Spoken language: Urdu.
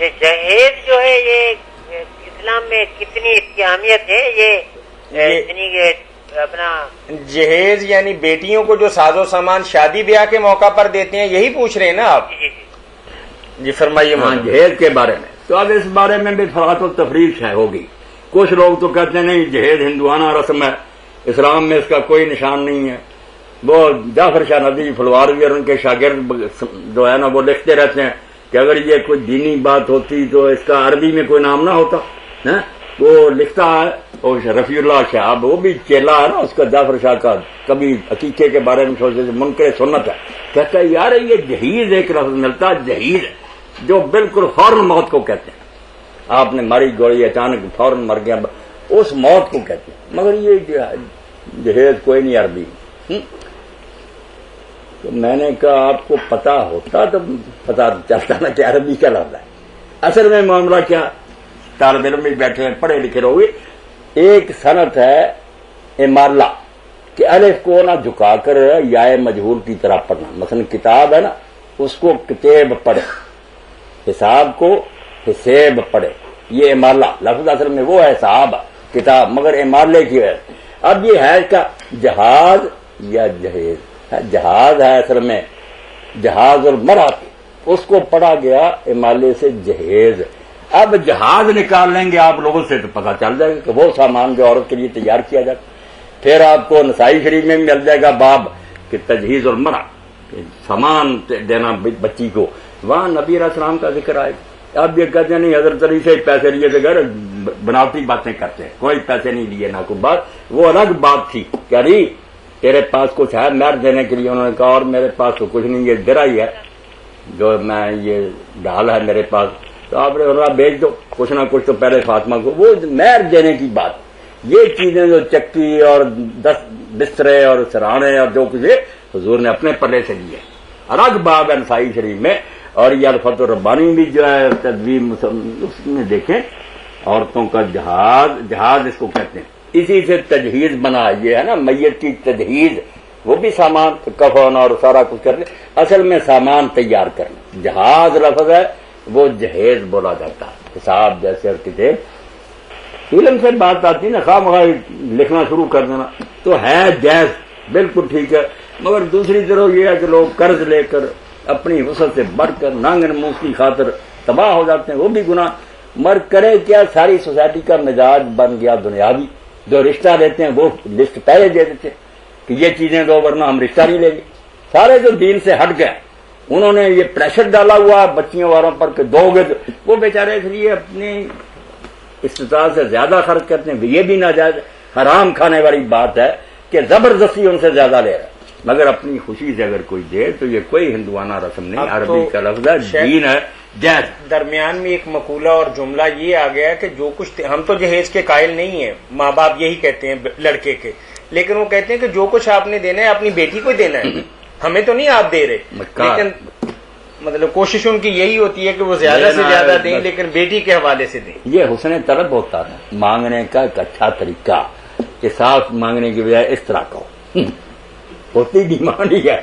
یہ جہیز جو ہے یہ اسلام میں کتنی اس کی اہمیت ہے؟ یہ اپنا جہیز یعنی بیٹیوں کو جو ساز و سامان شادی بیاہ کے موقع پر دیتے ہیں، یہی پوچھ رہے ہیں نا آپ؟ جی فرمائیے۔ جہیز کے بارے میں تو اب اس بارے میں بھی فرات و تفریق ہے ہوگی۔ کچھ لوگ تو کہتے ہیں نہیں جہیز ہندوانہ رسم ہے، اسلام میں اس کا کوئی نشان نہیں ہے۔ وہ جعفر شاہ ندوی فلواروی اور ان کے شاگرد جو ہے نا وہ لکھتے رہتے ہیں کہ اگر یہ کوئی دینی بات ہوتی تو اس کا عربی میں کوئی نام نہ ہوتا۔ وہ لکھتا ہے اور رفیع اللہ شہاب، وہ بھی چیلا ہے نا اس کا جعفر شاہ کا، کبھی عقیقے کے بارے میں سوچتے منکر سنت ہے، کہتا ہے یار یہ جہیز ایک لفظ ملتا ہے، جہیز جو بالکل فوراً موت کو کہتے ہیں، آپ نے ماری گولی اچانک فوراً مر گیا، اس موت کو کہتے ہیں، مگر یہ جہیز کوئی نہیں عربی۔ تو میں نے کہا آپ کو پتا ہوتا تو پتا چلتا نا کہ عربی کا لفظ ہے۔ اصل میں معاملہ کیا، طالب علم بھی بیٹھے ہیں، پڑھے لکھے رہو گے، ایک صنعت ہے امالہ کہ الف کو نہ جھکا کر یا مجہول کی طرح پڑھنا، مثلا کتاب ہے نا اس کو کتاب پڑھے، حساب کو حساب پڑھے، یہ امالہ لفظ اصل میں وہ ہے صحاب کتاب، مگر امالے کی ہے۔ اب یہ ہے کا جہاز یا جہیز، جہاز ہے اصل میں، جہاز اور مرات اس کو پڑھا گیا امالے سے جہیز۔ اب جہاز نکال لیں گے آپ لوگوں سے تو پتہ چل جائے گا کہ وہ سامان جو عورت کے لیے تیار کیا جاتا، پھر آپ کو نسائی شریف میں مل جائے گا باب کہ تجہیز اور مرا، سامان دینا بچی کو، وہاں نبی علیہ السلام کا ذکر آئے گا۔ اب یہ کہتے ہیں نہیں حضرت علی سے پیسے لیے بغیر بناوٹی باتیں کرتے ہیں، کوئی پیسے نہیں لیے نہ کوئی بات، وہ الگ بات تھی کہ علی تیرے پاس کچھ ہے مہر دینے کے لیے؟ انہوں نے کہا اور میرے پاس تو کچھ نہیں، یہ درا ہی ہے جو میں یہ ڈھال ہے میرے پاس، تو آپ نے بیچ دو کچھ نہ کچھ تو پہلے فاطمہ کو، وہ مہر دینے کی بات۔ یہ چیزیں جو چکی اور بسترے اور سرانے اور جو کچھ حضور نے اپنے پلے سے لیے، الگ باب ہے نسائی شریف میں۔ اور یہ الفتح الربانی بھی جو ہے تدوین اس میں دیکھیں، عورتوں کا جہاز، جہاز اس کو کہتے ہیں، اسی سے تجہیز بنا، یہ ہے نا میت کی تجہیز، وہ بھی سامان کفن اور سارا کچھ کرنے، اصل میں سامان تیار کرنا، جہاز لفظ ہے وہ جہیز بولا جاتا ہے، حساب جیسے اور کتاب۔ علم سے بات آتی نا، خواہ مخواہ لکھنا شروع کر دینا تو ہے جائز، بالکل ٹھیک ہے، مگر دوسری طرف یہ ہے کہ لوگ قرض لے کر اپنی وسعت سے بڑھ کر نانگن منہ کی خاطر تباہ ہو جاتے ہیں، وہ بھی گناہ۔ مر کرے کیا، ساری سوسائٹی کا مزاج بن گیا دنیاوی، جو رشتہ دیتے ہیں وہ لسٹ پہلے دے دیتے کہ یہ چیزیں دو ورنہ ہم رشتہ نہیں لیں گے، سارے جو دین سے ہٹ گئے انہوں نے یہ پریشر ڈالا ہوا بچیوں والوں پر کہ دو گے، وہ بیچارے اس لیے اپنی استطاعت سے زیادہ خرچ کرتے ہیں، یہ بھی ناجائز حرام کھانے والی بات ہے کہ زبردستی ان سے زیادہ لے رہا ہے، مگر اپنی خوشی سے اگر کوئی دے تو یہ کوئی ہندوانہ رسم نہیں، عربی کا لفظ ہے، دین ہے جائز۔ درمیان میں ایک مقولہ اور جملہ یہ آ گیا کہ جو کچھ ہم تو جہیز کے قائل نہیں ہیں، ماں باپ یہی کہتے ہیں لڑکے کے، لیکن وہ کہتے ہیں کہ جو کچھ آپ نے دینا ہے اپنی بیٹی کو دینا ہے، ہمیں تو نہیں آپ دے رہے، لیکن مطلب کوشش ان کی یہی ہوتی ہے کہ وہ زیادہ سے زیادہ دیں لیکن بیٹی کے حوالے سے دیں۔ یہ حسن طلب ہوتا ہے مانگنے کا ایک اچھا طریقہ کہ صاف مانگنے کی بجائے اس طرح کا ہوتی ڈیمانڈ ہی ہے۔